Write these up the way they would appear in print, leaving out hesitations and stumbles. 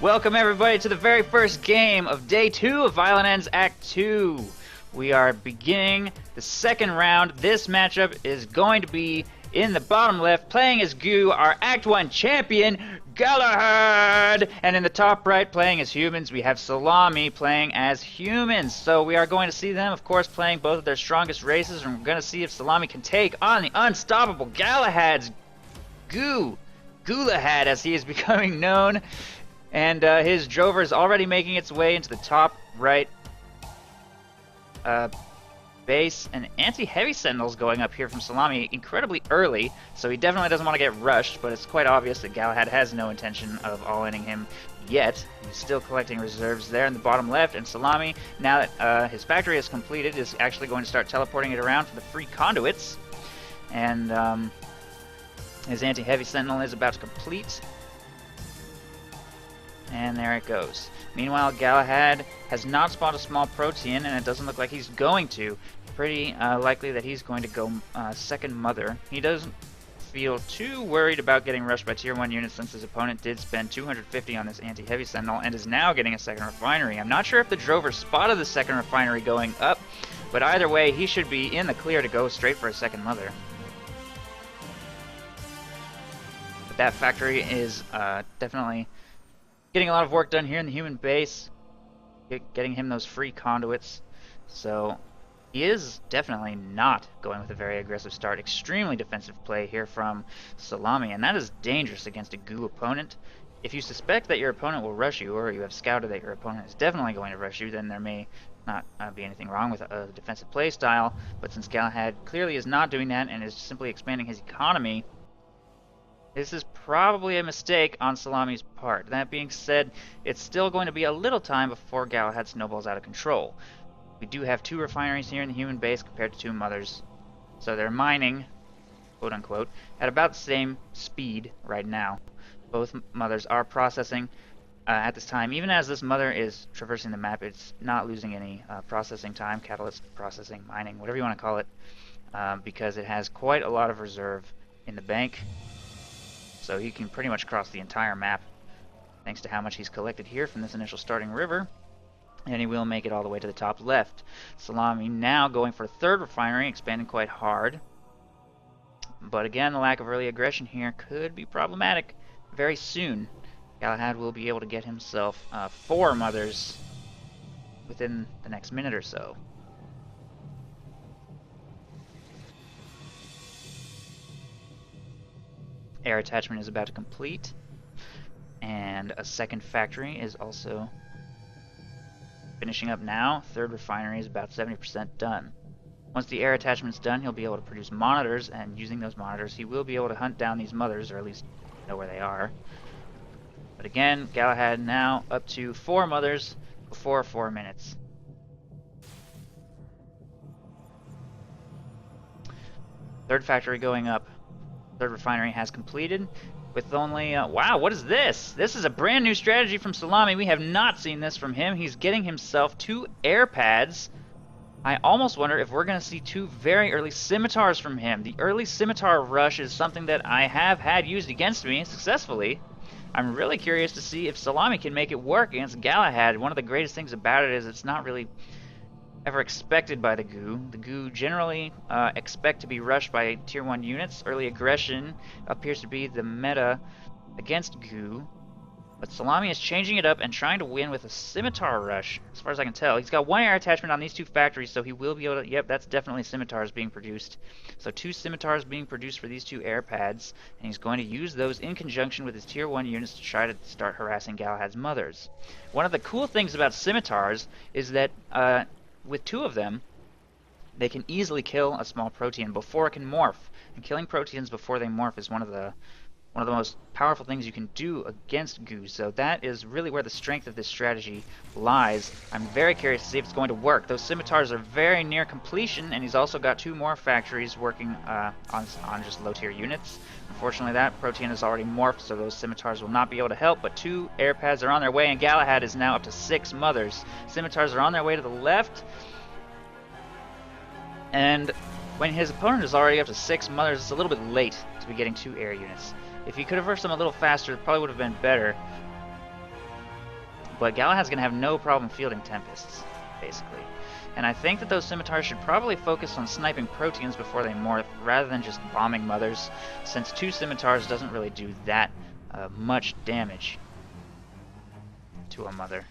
Welcome everybody to the very first game of Day 2 of Violent Ends Act 2. We are beginning the second round. This matchup is going to be in the bottom left, playing as Goo, our Act 1 champion, Galahad! And in the top right, playing as humans, we have Szalami playing as humans. So we are going to see them, of course, playing both of their strongest races, and we're going to see if Szalami can take on the unstoppable Galahad's Galahad, as he is becoming known. And his drover is already making its way into the top right base. And anti-heavy sentinels going up here from Szalami incredibly early, so he definitely doesn't want to get rushed, but it's quite obvious that Galahad has no intention of all-inning him yet. He's still collecting reserves there in the bottom left, and Szalami, now that his factory is completed, is actually going to start teleporting it around for the free conduits. And his anti-heavy sentinel is about to complete. And there it goes. Meanwhile, Galahad has not spawned a small protean, and it doesn't look like he's going to. Pretty likely that he's going to go second mother. He doesn't feel too worried about getting rushed by tier 1 units since his opponent did spend 250 on this anti-heavy sentinel and is now getting a second refinery. I'm not sure if the drover spotted the second refinery going up, but either way, he should be in the clear to go straight for a second mother. But that factory is definitely getting a lot of work done here in the human base, getting him those free conduits. So he is definitely not going with a very aggressive start. Extremely defensive play here from Szalami, and that is dangerous against a Goo opponent. If you suspect that your opponent will rush you, or you have scouted that your opponent is definitely going to rush you, then there may not be anything wrong with a defensive play style. But since Galahad clearly is not doing that and is simply expanding his economy, this is probably a mistake on Szalami's part. That being said, it's still going to be a little time before Galahad snowballs out of control. We do have 2 refineries here in the human base compared to 2 mothers, so they're mining, quote unquote, at about the same speed right now. Both mothers are processing at this time. Even as this mother is traversing the map, it's not losing any processing time, catalyst processing, mining, whatever you want to call it, because it has quite a lot of reserve in the bank. So he can pretty much cross the entire map thanks to how much he's collected here from this initial starting river. And he will make it all the way to the top left. Szalami now going for a third refinery, expanding quite hard. But again, the lack of early aggression here could be problematic very soon. Galahad will be able to get himself 4 mothers within the next minute or so. Air attachment is about to complete, and a second factory is also finishing up now. Third refinery is about 70% done. Once the air attachment's done, he'll be able to produce monitors, and using those monitors, he will be able to hunt down these mothers, or at least know where they are. But again, Galahad now up to 4 mothers before 4 minutes. Third factory going up. Third refinery has completed with only wow, what is this? This is a brand new strategy from Szalami. We have not seen this from him. He's getting himself 2 air pads. I almost wonder if we're going to see 2 very early scimitars from him. The early scimitar rush is something that I have had used against me successfully. I'm really curious to see if Szalami can make it work against Galahad. One of the greatest things about it is it's not really ever expected by the Goo. The Goo generally expect to be rushed by tier 1 units. Early aggression appears to be the meta against Goo. But Szalami is changing it up and trying to win with a scimitar rush, as far as I can tell. He's got 1 air attachment on these 2 factories, so he will be able to... Yep, that's definitely scimitars being produced. So 2 scimitars being produced for these 2 air pads, and he's going to use those in conjunction with his tier 1 units to try to start harassing Galahad's mothers. One of the cool things about scimitars is that with 2 of them, they can easily kill a small protean before it can morph. And killing proteans before they morph is one of the most powerful things you can do against Goo. So that is really where the strength of this strategy lies. I'm very curious to see if it's going to work. Those scimitars are very near completion, and he's also got 2 more factories working on just low tier units. Unfortunately, that protean is already morphed, so those scimitars will not be able to help, but 2 air pads are on their way, and Galahad is now up to 6 mothers. Scimitars are on their way to the left, and when his opponent is already up to 6 mothers, it's a little bit late to be getting 2 air units. If he could have rushed them a little faster, it probably would have been better. but Galahad's going to have no problem fielding Tempests, basically. And I think that those Scimitars should probably focus on sniping Proteans before they morph, rather than just bombing Mothers, since 2 Scimitars doesn't really do that much damage to a Mother.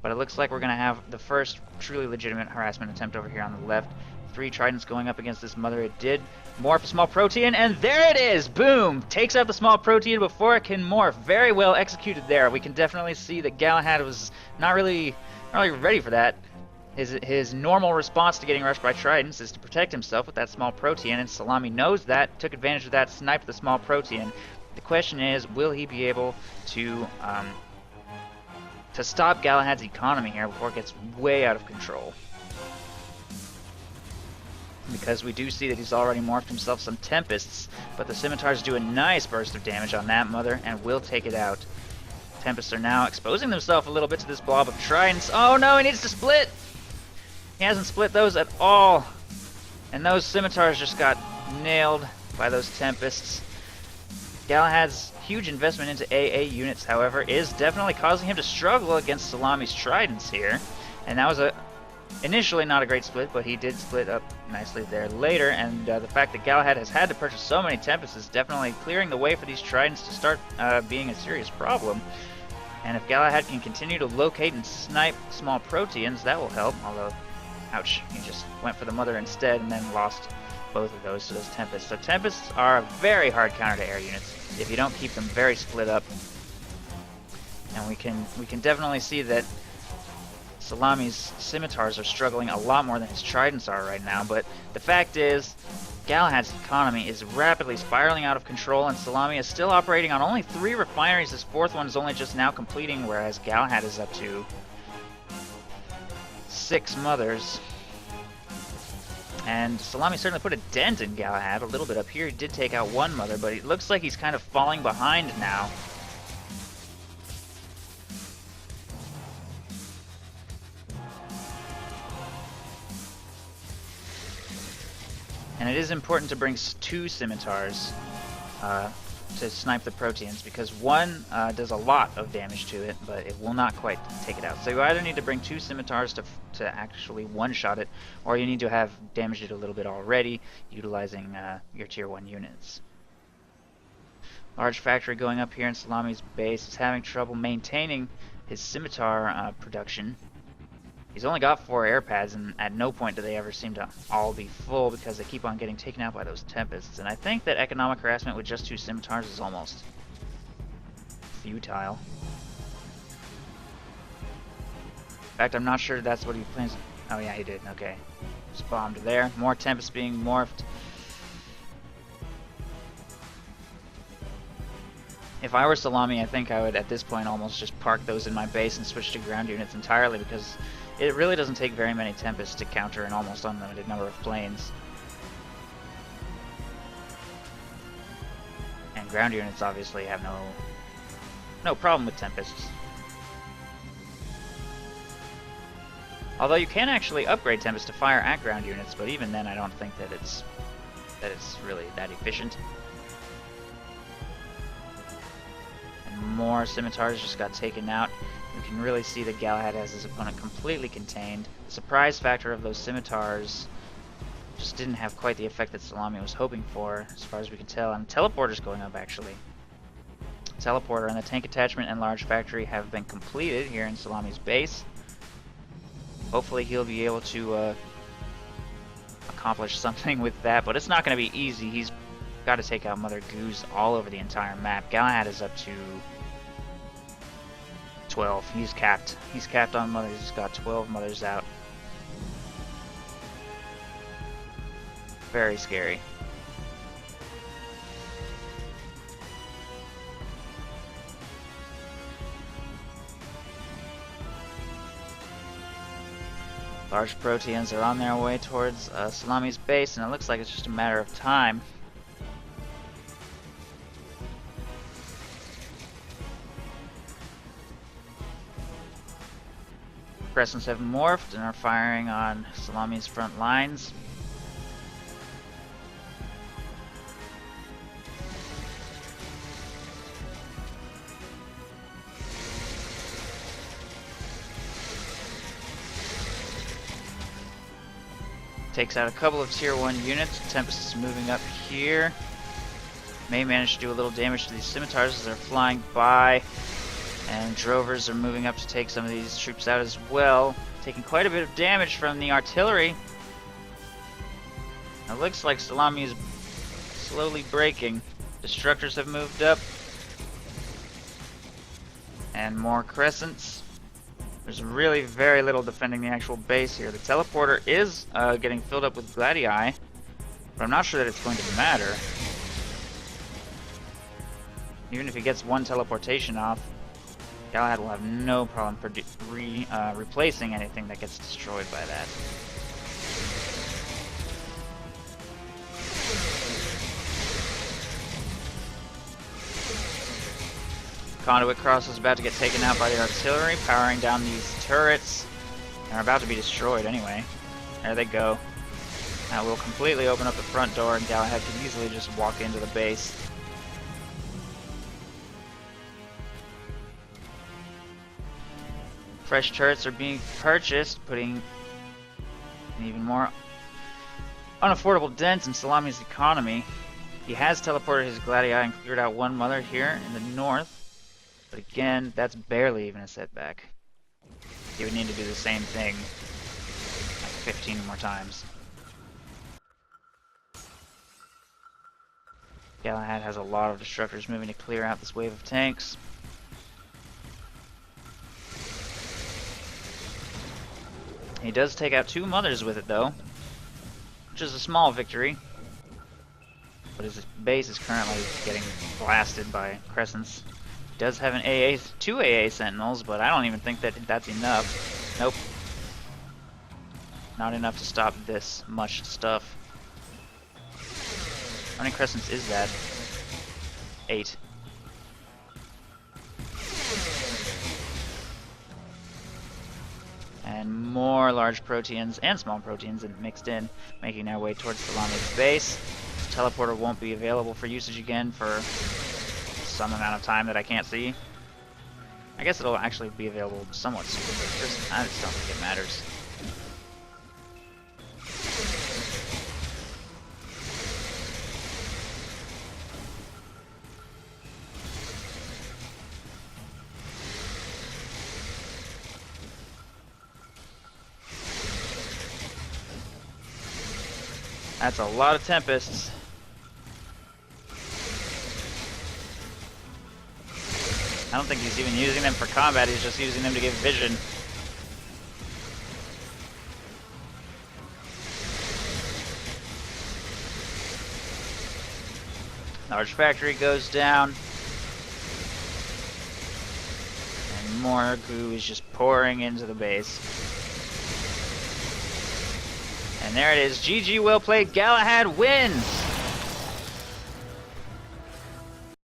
But it looks like we're going to have the first truly legitimate harassment attempt over here on the left. 3 Tridents going up against this Mother. It did morph a small Protean, and there it is! Boom! Takes out the small Protean before it can morph. Very well executed there. We can definitely see that Galahad was not really ready for that. His normal response to getting rushed by Tridents is to protect himself with that small Protean, and Szalami knows that, took advantage of that, sniped the small Protean. The question is, will he be able to stop Galahad's economy here before it gets way out of control? Because we do see that he's already morphed himself some Tempests, but the Scimitars do a nice burst of damage on that Mother and will take it out. Tempests are now exposing themselves a little bit to this blob of Tridents. Oh no, he needs to split! He hasn't split those at all. And those Scimitars just got nailed by those Tempests. Galahad's huge investment into AA units, however, is definitely causing him to struggle against Szalami's Tridents here. And that was initially not a great split, but he did split up nicely there later. And the fact that Galahad has had to purchase so many Tempests is definitely clearing the way for these Tridents to start being a serious problem. And if Galahad can continue to locate and snipe small Proteans, that will help. Although, ouch, he just went for the Mother instead and then lost both of those to those Tempests. So Tempests are a very hard counter to air units if you don't keep them very split up. And we can definitely see that Szalami's Scimitars are struggling a lot more than his Tridents are right now, but the fact is, Galahad's economy is rapidly spiraling out of control, and Szalami is still operating on only 3 refineries. This 4th one is only just now completing, whereas Galahad is up to 6 Mothers. And Szalami certainly put a dent in Galahad, a little bit up here. He did take out 1 Mother, but it looks like he's kind of falling behind now. And it is important to bring 2 Scimitars to snipe the Proteans, because 1 does a lot of damage to it, but it will not quite take it out. So you either need to bring 2 Scimitars to actually one-shot it, or you need to have damaged it a little bit already, utilizing your Tier 1 units. Large factory going up here in Szalami's base is having trouble maintaining his Scimitar production. He's only got 4 air pads, and at no point do they ever seem to all be full because they keep on getting taken out by those Tempests. And I think that economic harassment with just 2 Scimitars is almost futile. In fact, I'm not sure that's what he plans. Oh yeah, he did. Okay. Just bombed there. More Tempests being morphed. If I were Szalami, I think I would, at this point, almost just park those in my base and switch to ground units entirely, because it really doesn't take very many Tempests to counter an almost unlimited number of planes. And ground units obviously have no problem with Tempests. Although you can actually upgrade Tempests to fire at ground units, but even then I don't think that it's really that efficient. And more Scimitars just got taken out. You can really see that Galahad has his opponent completely contained. The surprise factor of those Scimitars just didn't have quite the effect that Szalami was hoping for, as far as we can tell. And Teleporter's going up, actually. Teleporter and the tank attachment and large factory have been completed here in Szalami's base. Hopefully he'll be able to accomplish something with that, but it's not going to be easy. He's got to take out Mother Goose all over the entire map. Galahad is up to 12. He's capped. He's capped on Mothers. He's got 12 Mothers out. Very scary. Large Proteans are on their way towards Szalami's base, and it looks like it's just a matter of time. Crescents have morphed and are firing on Szalami's front lines. Takes out a couple of tier 1 units. Tempest is moving up here. May manage to do a little damage to these scimitars as they're flying by. And drovers are moving up to take some of these troops out as well. Taking quite a bit of damage from the artillery. It looks like Szalami is slowly breaking. Destructors have moved up. And more crescents. There's really very little defending the actual base here. The teleporter is getting filled up with gladii, but I'm not sure that it's going to matter. Even if he gets one teleportation off, Galahad will have no problem replacing anything that gets destroyed by that. Conduit Cross is about to get taken out by the artillery, powering down these turrets. They're about to be destroyed anyway. There they go. That will completely open up the front door, and Galahad can easily just walk into the base. Fresh turrets are being purchased, putting an even more unaffordable dent in Szalami's economy. He has teleported his gladii and cleared out one mother here in the north. But again, that's barely even a setback. He would need to do the same thing like 15 more times. Galahad has a lot of destructors moving to clear out this wave of tanks. He does take out 2 mothers with it though, which is a small victory. But his base is currently getting blasted by crescents. Does have an 2 AA sentinels, but I don't even think that that's enough. Nope. Not enough to stop this much stuff. How many crescents is that? 8. And more large proteans and small proteans mixed in, making their way towards Szalami's base. This teleporter won't be available for usage again for some amount of time that I can't see. I guess it'll actually be available somewhat soon, but I just don't think it matters. That's a lot of Tempests. I don't think he's even using them for combat, he's just using them to give vision. Large factory goes down. And more goo is just pouring into the base. And there it is. GG, well played. Galahad wins!